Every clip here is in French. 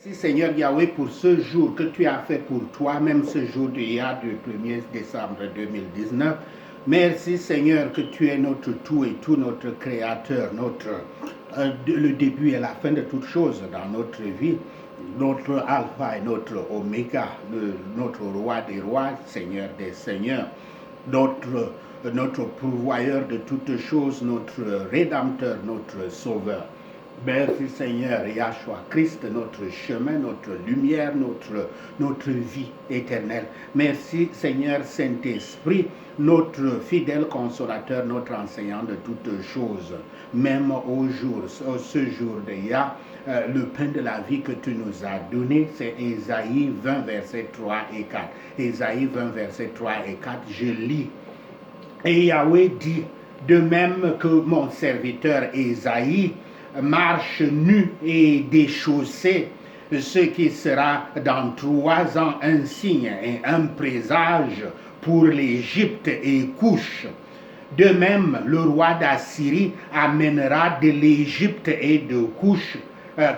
Merci Seigneur Yahweh pour ce jour que tu as fait pour toi-même, ce jour d'hier, du 1er décembre 2019. Merci Seigneur que tu es notre tout et tout, notre créateur, le début et la fin de toutes choses dans notre vie, notre alpha et notre oméga, notre roi des rois, Seigneur des seigneurs, notre pourvoyeur de toutes choses, notre rédempteur, notre sauveur. Merci Seigneur Yahshua Christ, notre chemin, notre lumière, notre vie éternelle. Merci Seigneur Saint-Esprit, notre fidèle consolateur, notre enseignant de toutes choses. Même ce jour d'hier, le pain de la vie que tu nous as donné, c'est Ésaïe 20, versets 3 et 4. Ésaïe 20, versets 3 et 4, je lis. Et Yahweh dit, de même que mon serviteur Ésaïe marche nu et déchaussé, ce qui sera dans 3 ans un signe et un présage pour l'Égypte et Couche. De même, le roi d'Assyrie amènera de l'Égypte et de Couche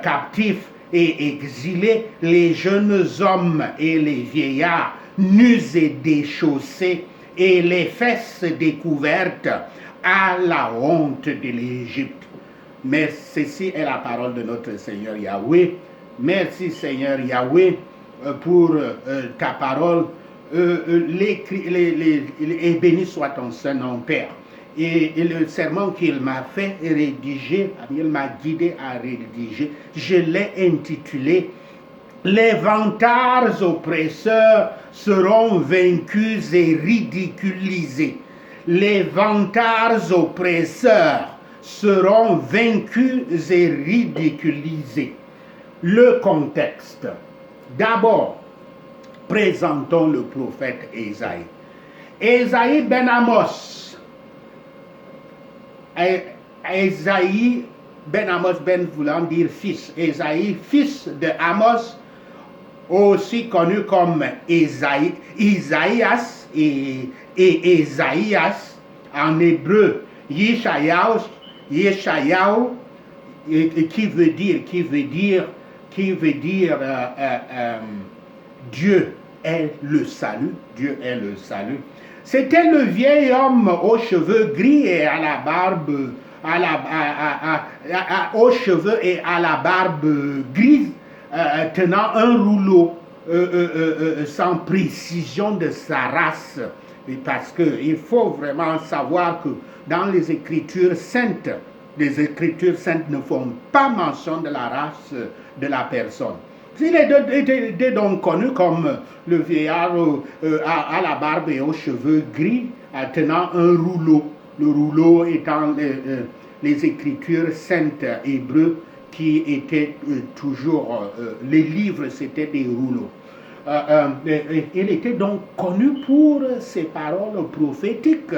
captifs et exilés les jeunes hommes et les vieillards, nus et déchaussés, et les fesses découvertes à la honte de l'Égypte. Mais ceci est la parole de notre Seigneur Yahweh. Merci Seigneur Yahweh pour ta parole. Et béni soit ton Saint-Nom, Père. Et le sermon qu'il m'a fait rédiger, il m'a guidé à rédiger, je l'ai intitulé « Les vantards oppresseurs seront vaincus et ridiculisés. » Les vantards oppresseurs seront vaincus et ridiculisés. Le contexte. D'abord, présentons le prophète Ésaïe. Ésaïe ben Amos. Ésaïe ben Amos ben voulant dire fils. Ésaïe, fils de Amos, aussi connu comme Isaïas et Ésaïas, en hébreu, Yeshayahu, qui veut dire Dieu est le salut. Dieu est le salut. C'était le vieil homme aux cheveux gris et à la barbe, aux cheveux et à la barbe grise, tenant un rouleau sans précision de sa race. Parce qu'il faut vraiment savoir que dans les Écritures saintes ne font pas mention de la race de la personne. Il était donc connu comme le vieillard à la barbe et aux cheveux gris, tenant un rouleau. Le rouleau étant les Écritures saintes hébreux qui étaient toujours, les livres c'était des rouleaux. Il était donc connu pour ses paroles prophétiques,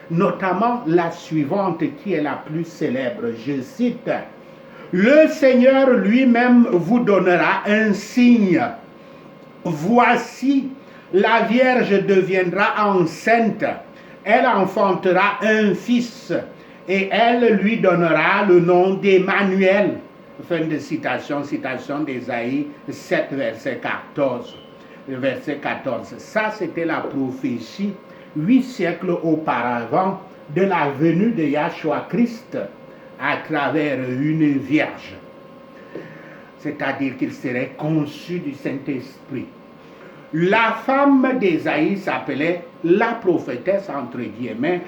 notamment la suivante qui est la plus célèbre. Je cite, « Le Seigneur lui-même vous donnera un signe. Voici, la Vierge deviendra enceinte, elle enfantera un fils, et elle lui donnera le nom d'Emmanuel. » Fin de citation d'Ésaïe 7, verset 14. Verset 14. Ça, c'était la prophétie 8 siècles auparavant de la venue de Yahshua Christ à travers une vierge. C'est-à-dire qu'il serait conçu du Saint-Esprit. La femme d'Ésaïe s'appelait la prophétesse, entre guillemets,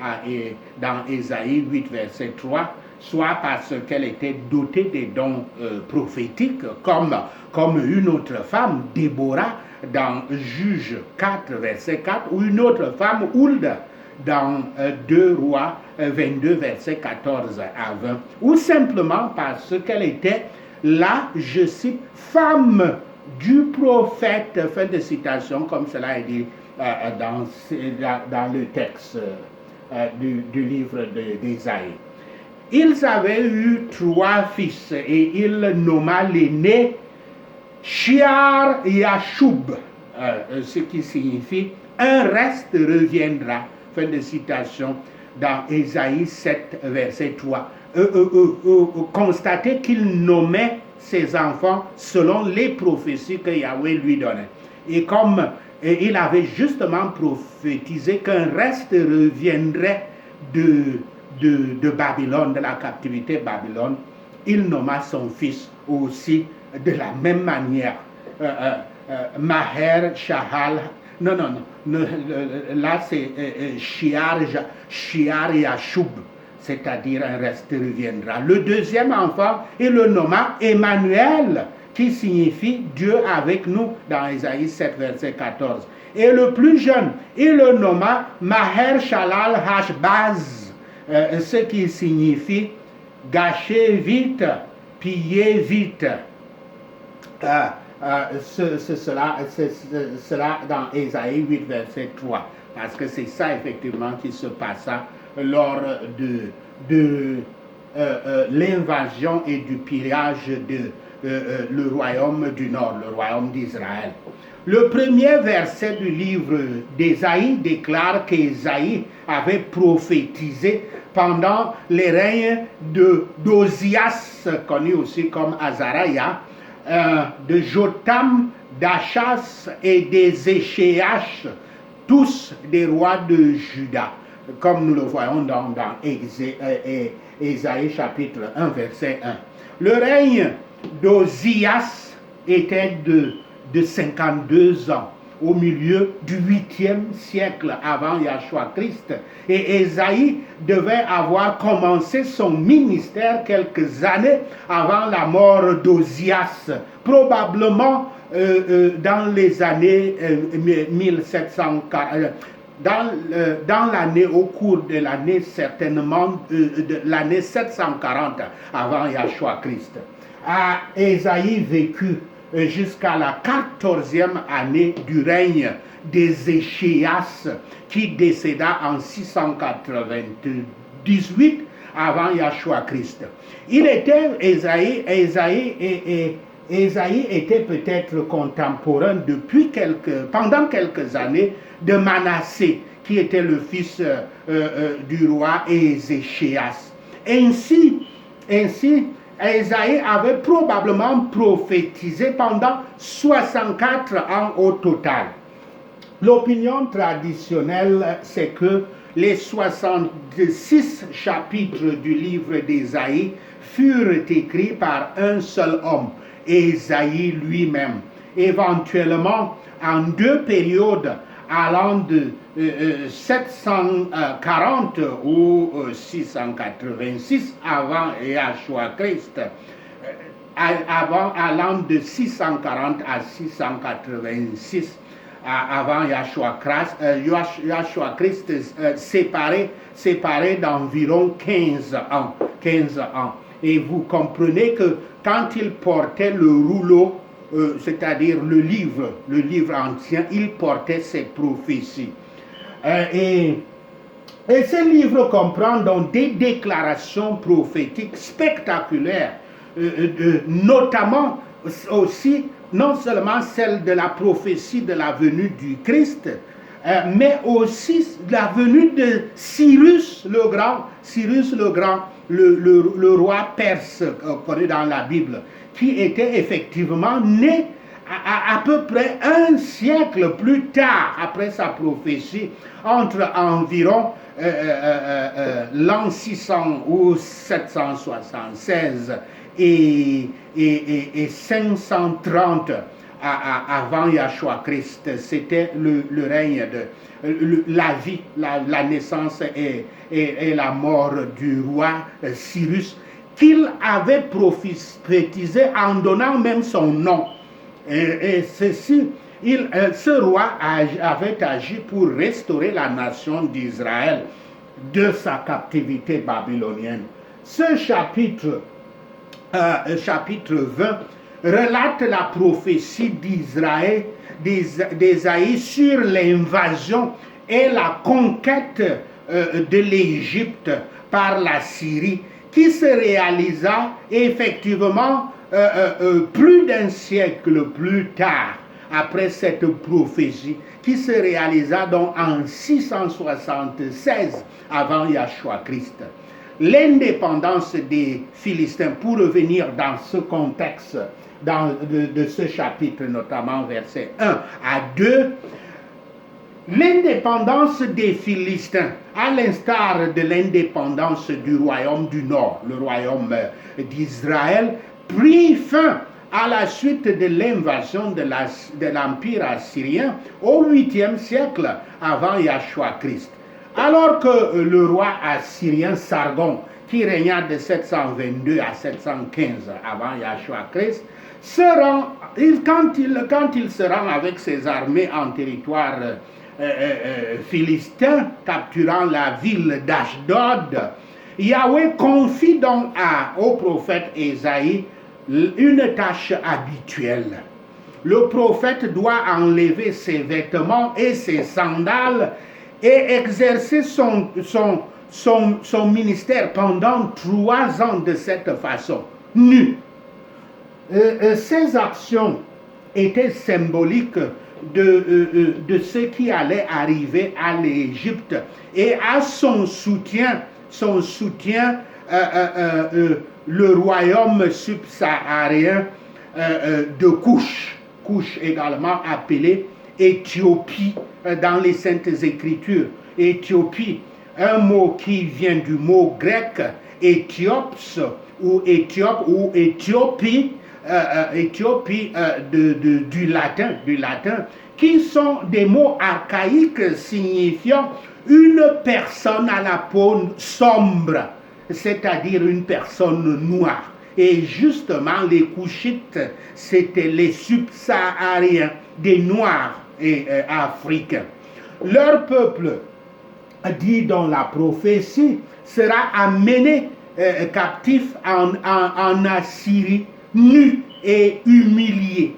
dans Ésaïe 8, verset 3, soit parce qu'elle était dotée des dons prophétiques, comme une autre femme, Déborah, dans Juge 4, verset 4, ou une autre femme, Hulda, dans 2 Rois 22, verset 14 à 20, ou simplement parce qu'elle était la, je cite, femme du prophète, fin de citation, comme cela est dit dans le texte du livre d'Ésaïe. Ils avaient eu 3 fils et il nomma l'aîné Shiar Yashub, ce qui signifie un reste reviendra. Fin de citation dans Ésaïe 7, verset 3. Constatez qu'il nommait ses enfants selon les prophéties que Yahweh lui donnait. Et comme il avait justement prophétisé qu'un reste reviendrait de Babylone, de la captivité Babylone, il nomma son fils aussi de la même manière. Maher Shahal, non, là c'est Shiar Yashub, c'est-à-dire un reste reviendra. Le deuxième enfant, il le nomma Emmanuel, qui signifie Dieu avec nous, dans Isaïe 7, verset 14. Et le plus jeune, il le nomma Maher Shalal Hashbaz, ce qui signifie gâcher vite, piller vite. Cela dans Isaïe 8, verset 3, parce que c'est ça effectivement qui se passa lors de l'invasion et du pillage de le royaume du Nord, le royaume d'Israël. Le premier verset du livre d'Ésaïe déclare qu'Ésaïe avait prophétisé pendant les règnes d'Ozias, connu aussi comme Azariah, de Jotam, d'Achas et d'Ézéchias, tous des rois de Juda, comme nous le voyons dans Ésaïe chapitre 1, verset 1. Le règne d'Ozias était de 52 ans, au milieu du 8e siècle avant Yahshua Christ. Et Ésaïe devait avoir commencé son ministère quelques années avant la mort d'Ozias, probablement dans les années 1740. Dans l'année, au cours de l'année certainement, de l'année 740 avant Yahshua Christ. Ésaïe vécut jusqu'à la 14e année du règne d'Ézéchias, qui décéda en 698 avant Yahshua Christ. Il était, Ésaïe était peut-être contemporain pendant quelques années de Manassé, qui était le fils du roi Ézéchias. Ainsi, Ésaïe avait probablement prophétisé pendant 64 ans au total. L'opinion traditionnelle, c'est que les 66 chapitres du livre d'Ésaïe furent écrits par un seul homme, Ésaïe lui-même, éventuellement en deux périodes allant de 740 ou 686 avant Yahshua Christ, allant de 640 à 686 avant Yahshua Christ, séparé d'environ 15 ans. Et vous comprenez que quand il portait le rouleau, c'est-à-dire le livre ancien, il portait ses prophéties. Et ce livre comprend donc des déclarations prophétiques spectaculaires, notamment aussi, non seulement celle de la prophétie de la venue du Christ, mais aussi la venue de Cyrus le Grand, le roi perse connu dans la Bible, qui était effectivement né à peu près un siècle plus tard, après sa prophétie, entre environ l'an 600 ou 776 et 530 avant Yahshua Christ. C'était le règne la vie, la naissance et la mort du roi Cyrus, qu'il avait prophétisé en donnant même son nom. Ce roi avait agi pour restaurer la nation d'Israël de sa captivité babylonienne. Ce chapitre 20 relate la prophétie d'Ésaïe sur l'invasion et la conquête de l'Égypte par la Syrie, qui se réalisa effectivement plus d'un siècle plus tard, après cette prophétie, qui se réalisa donc en 676 avant Yahshua Christ. l'indépendance des Philistins, pour revenir dans ce contexte de ce chapitre, notamment versets 1 à 2, l'indépendance des Philistins, à l'instar de l'indépendance du royaume du Nord, le royaume d'Israël, prit fin à la suite de l'invasion de l'Empire assyrien au 8e siècle avant Yahshua Christ. Alors que le roi assyrien Sargon, qui régna de 722 à 715 avant Yahshua Christ, quand il se rend avec ses armées en territoire philistin, capturant la ville d'Ashdod, Yahweh confie donc au prophète Ésaïe une tâche habituelle. Le prophète doit enlever ses vêtements et ses sandales et exercer son ministère pendant 3 ans de cette façon, nu. Ces actions étaient symboliques de ce qui allait arriver à l'Égypte et à son soutien, le royaume subsaharien de Couche également appelé Éthiopie dans les Saintes Écritures. Éthiopie, un mot qui vient du mot grec Éthiops ou Éthiope ou Éthiopie, du latin, qui sont des mots archaïques signifiant une personne à la peau sombre, c'est-à-dire une personne noire. Et justement, les Couchites, c'était les subsahariens, des Noirs et africains. Leur peuple, dit dans la prophétie, sera amené captif en Assyrie, nu et humilié.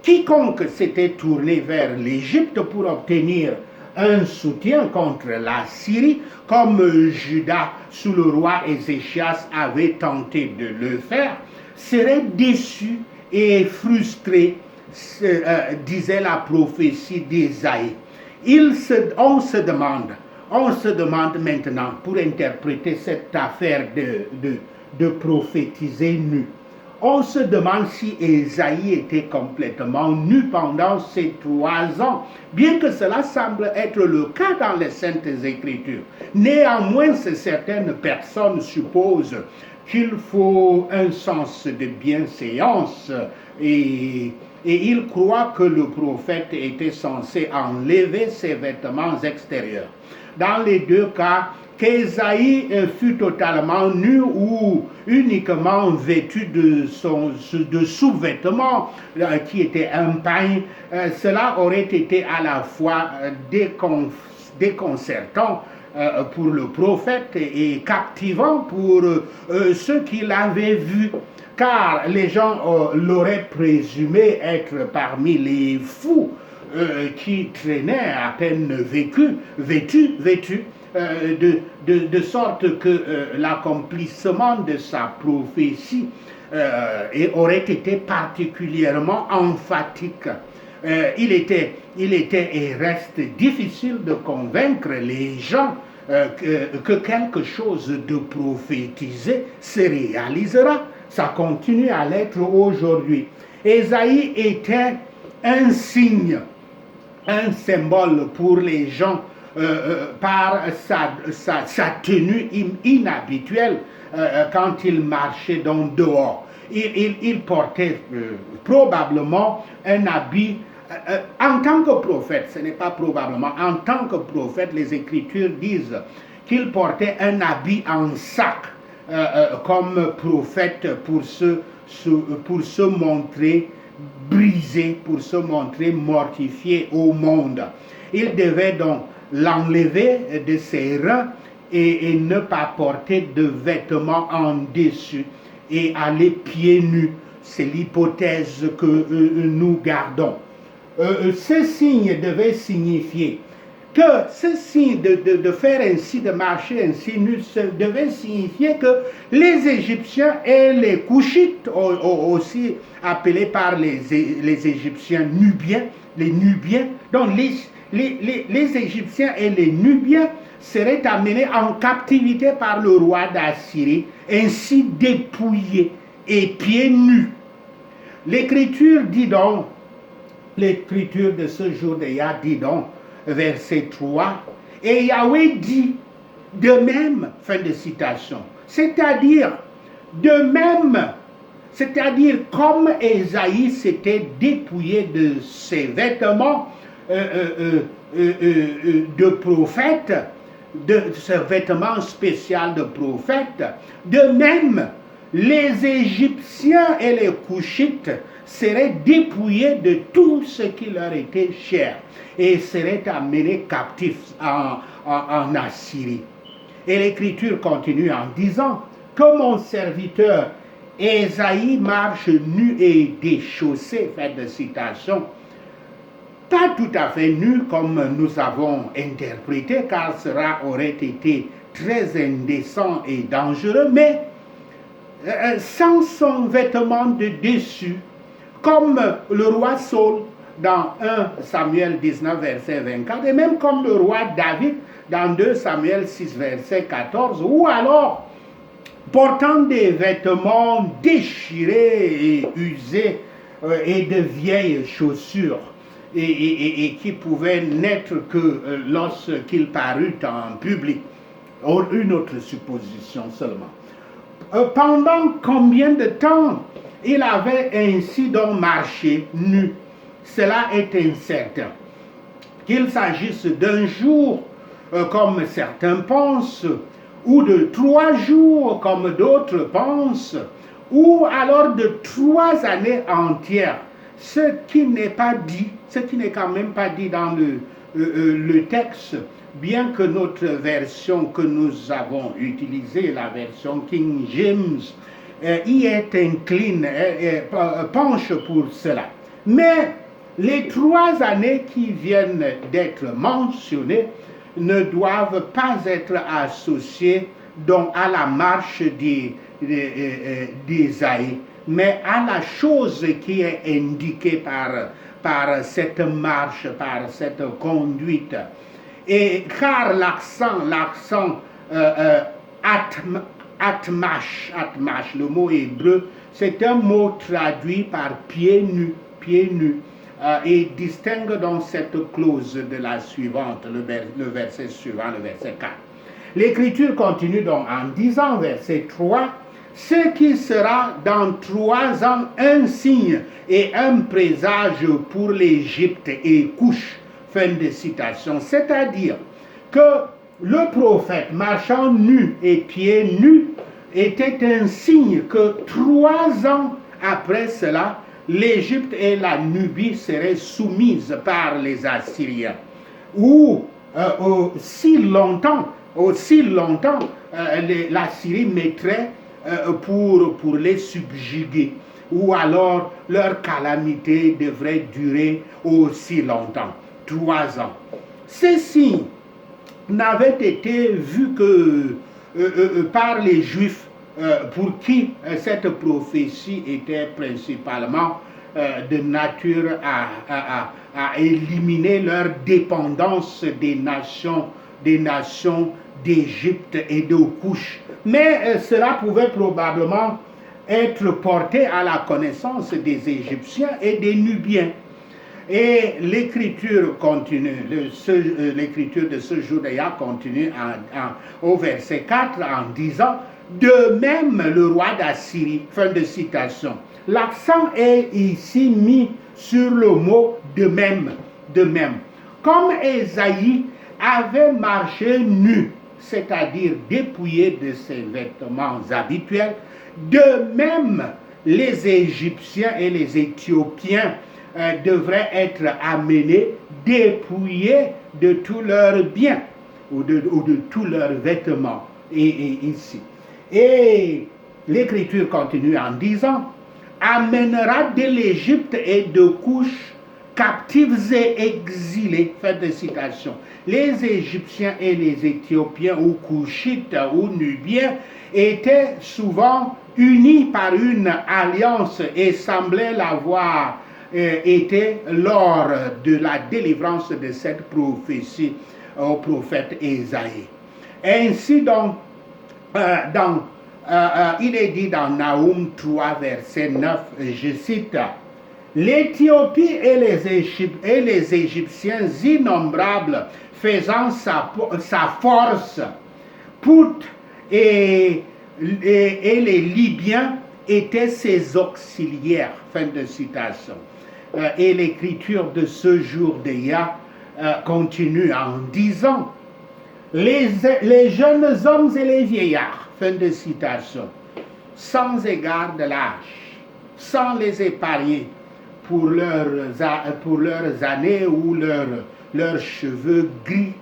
Quiconque s'était tourné vers l'Égypte pour obtenir un soutien contre la Syrie, comme Juda sous le roi Ézéchias avait tenté de le faire, serait déçu et frustré, disait la prophétie d'Ésaïe. On se demande maintenant, pour interpréter cette affaire de prophétiser nu, on se demande si Ésaïe était complètement nu pendant ces 3 ans, bien que cela semble être le cas dans les Saintes Écritures. Néanmoins, certaines personnes supposent qu'il faut un sens de bienséance et ils croient que le prophète était censé enlever ses vêtements extérieurs. Dans les 2 cas, qu'Ésaïe fut totalement nu ou uniquement vêtu de sous-vêtements qui était un pagne, cela aurait été à la fois déconcertant pour le prophète et captivant pour ceux qui l'avaient vu, car les gens l'auraient présumé être parmi les fous qui traînaient à peine vêtus, de sorte que l'accomplissement de sa prophétie aurait été particulièrement emphatique. Il était et reste difficile de convaincre les gens que quelque chose de prophétisé se réalisera. Ça continue à l'être aujourd'hui. Ésaïe était un signe, un symbole pour les gens par sa tenue inhabituelle quand il marchait donc dehors. Il portait probablement un habit en tant que prophète, ce n'est pas probablement, en tant que prophète, les Écritures disent qu'il portait un habit en sac comme prophète pour se montrer brisé, pour se montrer mortifié au monde. Il devait donc l'enlever de ses reins et ne pas porter de vêtements en dessus et aller pieds nus. C'est l'hypothèse que nous gardons. Ce signe devait signifier que ce signe de faire ainsi, de marcher ainsi nu, devait signifier que les Égyptiens et les Couchites, aussi appelés par les Égyptiens Nubiens, les Nubiens, donc les Égyptiens et les Nubiens seraient amenés en captivité par le roi d'Assyrie, ainsi dépouillés et pieds nus. L'écriture dit donc, l'écriture de ce jour de Yah dit donc, verset 3, et Yahweh dit, de même, fin de citation, c'est-à-dire, de même, c'est-à-dire comme Ésaïe s'était dépouillé de ses vêtements de prophète, de ce vêtement spécial de prophète, de même, les Égyptiens et les Couchites seraient dépouillés de tout ce qui leur était cher et seraient amenés captifs en Assyrie. Et l'Écriture continue en disant que mon serviteur Ésaïe marche nu et déchaussé, fin de citation, pas tout à fait nu comme nous avons interprété, car cela aurait été très indécent et dangereux, mais sans son vêtement de dessus, comme le roi Saul dans 1 Samuel 19, verset 24, et même comme le roi David dans 2 Samuel 6, verset 14, ou alors portant des vêtements déchirés et usés et de vieilles chaussures, et qui pouvaient n'être que lorsqu'il parut en public. Une autre supposition seulement. Pendant combien de temps il avait ainsi donc marché nu? Cela est incertain. Qu'il s'agisse d'un jour, comme certains pensent, ou de 3 jours, comme d'autres pensent, ou alors de 3 années entières. Ce qui n'est pas dit, ce qui n'est quand même pas dit dans le texte, bien que notre version que nous avons utilisée, la version King James, y est incline, penche pour cela. Mais les 3 années qui viennent d'être mentionnées ne doivent pas être associées donc à la marche d'Ésaïe, mais à la chose qui est indiquée par cette marche, par cette conduite. Et car l'accent atmash, le mot hébreu, c'est un mot traduit par pieds nus, et distingue donc cette clause de la suivante, le verset suivant, le verset 4. L'Écriture continue donc en disant, verset 3, ce qui sera dans 3 ans un signe et un présage pour l'Égypte et Couche. Fin de citation. C'est-à-dire que le prophète marchant nu et pieds nus était un signe que 3 ans après cela, l'Égypte et la Nubie seraient soumises par les Assyriens. Ou aussi longtemps la Syrie mettrait pour les subjuguer, ou alors leur calamité devrait durer aussi longtemps, 3 ans. Ceci n'avait été vu que par les Juifs, pour qui cette prophétie était principalement de nature à éliminer leur dépendance des nations d'Égypte et de Couche. Mais cela pouvait probablement être porté à la connaissance des Égyptiens et des Nubiens. Et l'écriture continue, l'écriture de ce jour d'Yah continue au verset 4 en disant « De même le roi d'Assyrie », fin de citation. L'accent est ici mis sur le mot « de même ». Comme Ésaïe avait marché nu, c'est-à-dire dépouillé de ses vêtements habituels, de même les Égyptiens et les Éthiopiens devraient être amenés, dépouillés de tous leurs biens ou de tous leurs vêtements. Et ici. Et l'Écriture continue en disant « amènera de l'Égypte et de Couche captifs et exilés ». Fin de citation. Les Égyptiens et les Éthiopiens ou Couchites ou Nubiens étaient souvent unis par une alliance et semblaient l'avoir été lors de la délivrance de cette prophétie au prophète Ésaïe. Ainsi donc, il est dit dans Nahum 3, verset 9, je cite, l'Éthiopie et les Égyptiens innombrables faisant sa force, Pout et les Libyens étaient ses auxiliaires. Fin de citation. Et l'écriture de ce jour de Yah continue en disant, les jeunes hommes et les vieillards, fin de citation, sans égard de l'âge, sans les épargner pour leurs années ou leurs cheveux gris.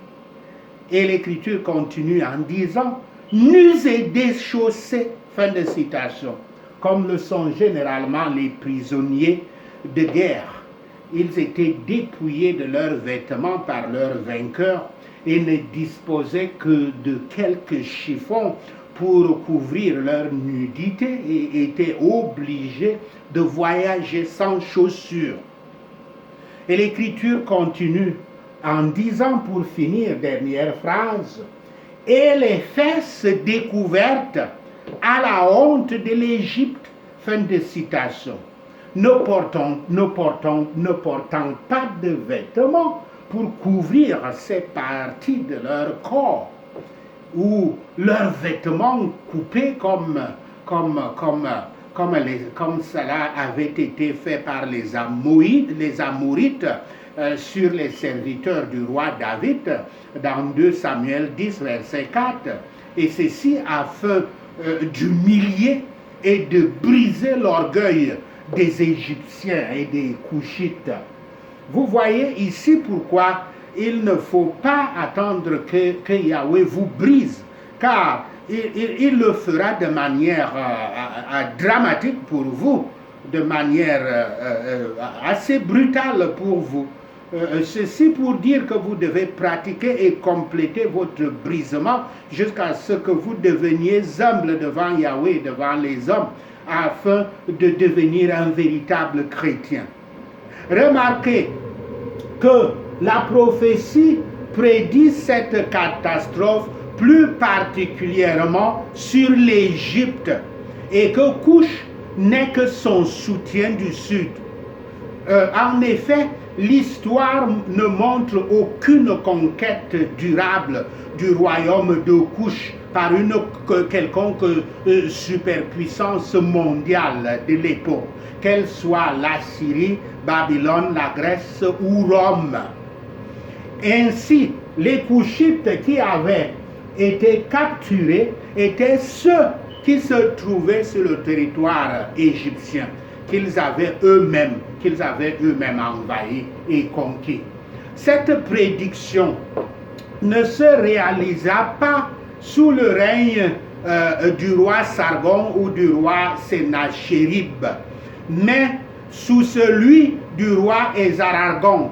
Et l'écriture continue en disant, nus et déchaussés, fin de citation, comme le sont généralement les prisonniers de guerre. Ils étaient dépouillés de leurs vêtements par leurs vainqueurs et ne disposaient que de quelques chiffons pour couvrir leur nudité et étaient obligés de voyager sans chaussures. Et l'écriture continue en disant pour finir, dernière phrase, et les fesses découvertes à la honte de l'Égypte, fin de citation, ne portant pas de vêtements pour couvrir ces parties de leur corps, ou leurs vêtements coupés comme cela avait été fait par les Amorites sur les serviteurs du roi David dans 2 Samuel 10, verset 4. Et ceci afin d'humilier et de briser l'orgueil des Égyptiens et des Couchites. Vous voyez ici pourquoi il ne faut pas attendre que Yahweh vous brise, car il le fera de manière dramatique pour vous, de manière assez brutale pour vous. Ceci pour dire que vous devez pratiquer et compléter votre brisement jusqu'à ce que vous deveniez humble devant Yahweh, devant les hommes, afin de devenir un véritable chrétien. Remarquez que la prophétie prédit cette catastrophe plus particulièrement sur l'Égypte et que Couche n'est que son soutien du Sud. En effet, l'histoire ne montre aucune conquête durable du royaume de Couche par une quelconque superpuissance mondiale de l'époque, qu'elle soit la Syrie, Babylone, la Grèce ou Rome. Ainsi, les Couchites qui avaient été capturés étaient ceux qui se trouvaient sur le territoire égyptien, qu'ils avaient eux-mêmes envahi et conquis. Cette prédiction ne se réalisa pas sous le règne du roi Sargon ou du roi Sénachérib, mais sous celui du roi Esarhaddon,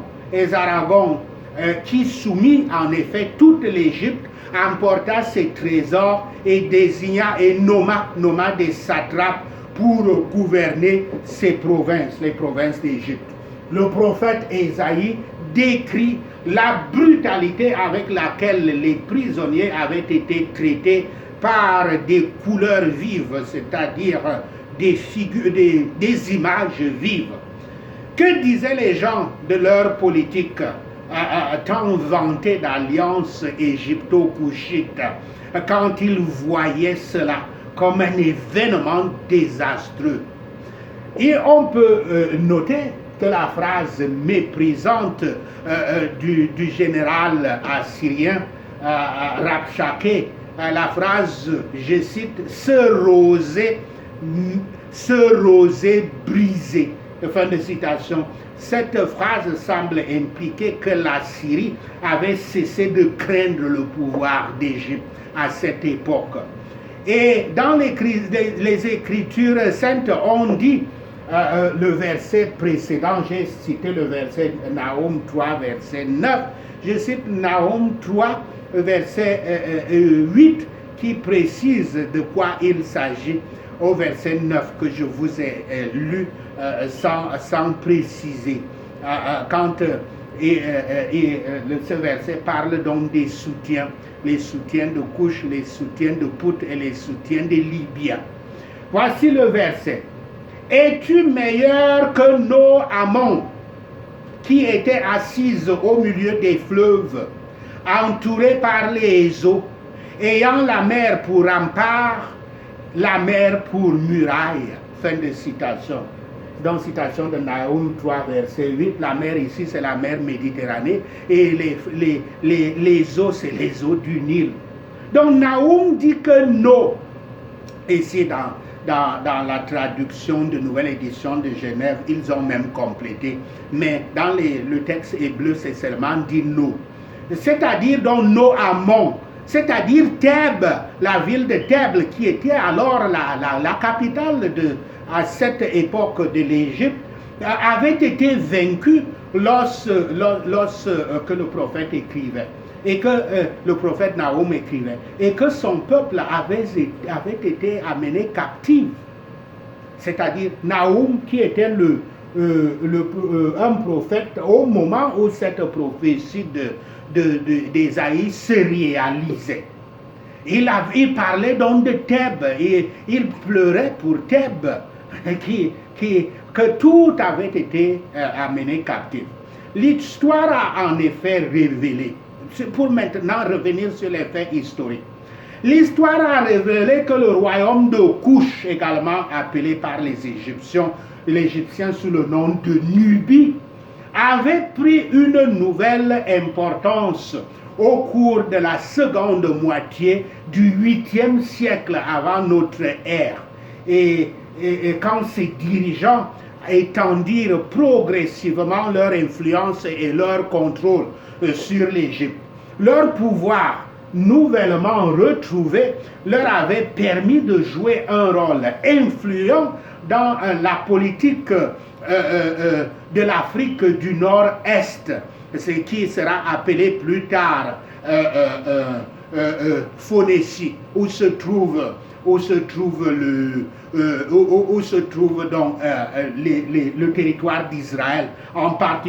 qui soumit en effet toute l'Égypte, emporta ses trésors et désigna et nomma des satrapes pour gouverner ces provinces, les provinces d'Égypte. Le prophète Ésaïe décrit la brutalité avec laquelle les prisonniers avaient été traités par des couleurs vives, c'est-à-dire des figures, des images vives. Que disaient les gens de leur politique tant vantée d'alliance égypto-couchite quand ils voyaient cela comme un événement désastreux? Et on peut noter que la phrase méprisante du général assyrien Rabshakeh, la phrase, je cite, ce rosé brisé, fin de citation. Cette phrase semble impliquer que la Syrie avait cessé de craindre le pouvoir d'Égypte à cette époque. Et dans les Écritures saintes, on dit, le verset précédent, j'ai cité le verset Nahum 3, verset 9, je cite Nahum 3, verset 8, qui précise de quoi il s'agit au verset 9 que je vous ai lu sans préciser. Quand Ce verset parle donc des soutiens, les soutiens de Couche, les soutiens de Pout et les soutiens de Libya. Voici le verset. Es-tu meilleur que nos amants qui étaient assises au milieu des fleuves, entourés par les eaux, ayant la mer pour rempart, la mer pour muraille. Fin de citation. Dans citation de Naoum 3, verset 8, la mer ici, c'est la mer Méditerranée, et les eaux, c'est les eaux du Nil. Donc Naoum dit que non. Ici, dans la traduction de Nouvelle Édition de Genève, ils ont même complété. Mais dans le texte hébreu, c'est seulement dit non. C'est-à-dire donc nos amants. C'est-à-dire Thèbes, la ville de Thèbes, qui était alors la capitale à cette époque de l'Égypte, avait été vaincue lorsque que le prophète écrivait, et que le prophète Naoum écrivait, et que son peuple avait été amené captif. C'est-à-dire Naoum qui était un prophète au moment où cette prophétie d'Ésaïe se réalisait. Il parlait donc de Thèbes et il pleurait pour Thèbes, que tout avait été amené captif. L'histoire a en effet révélé, pour maintenant revenir sur les faits historiques, l'histoire a révélé que le royaume de Couche, également appelé par les Égyptiens sous le nom de Nubie, avait pris une nouvelle importance au cours de la seconde moitié du 8e siècle avant notre ère. Et quand ces dirigeants étendirent progressivement leur influence et leur contrôle sur l'Égypte, leur pouvoir nouvellement retrouvé leur avait permis de jouer un rôle influent dans la politique de l'Afrique du Nord-Est, ce qui sera appelé plus tard Phonécie, où se trouve donc le territoire d'Israël, en particulier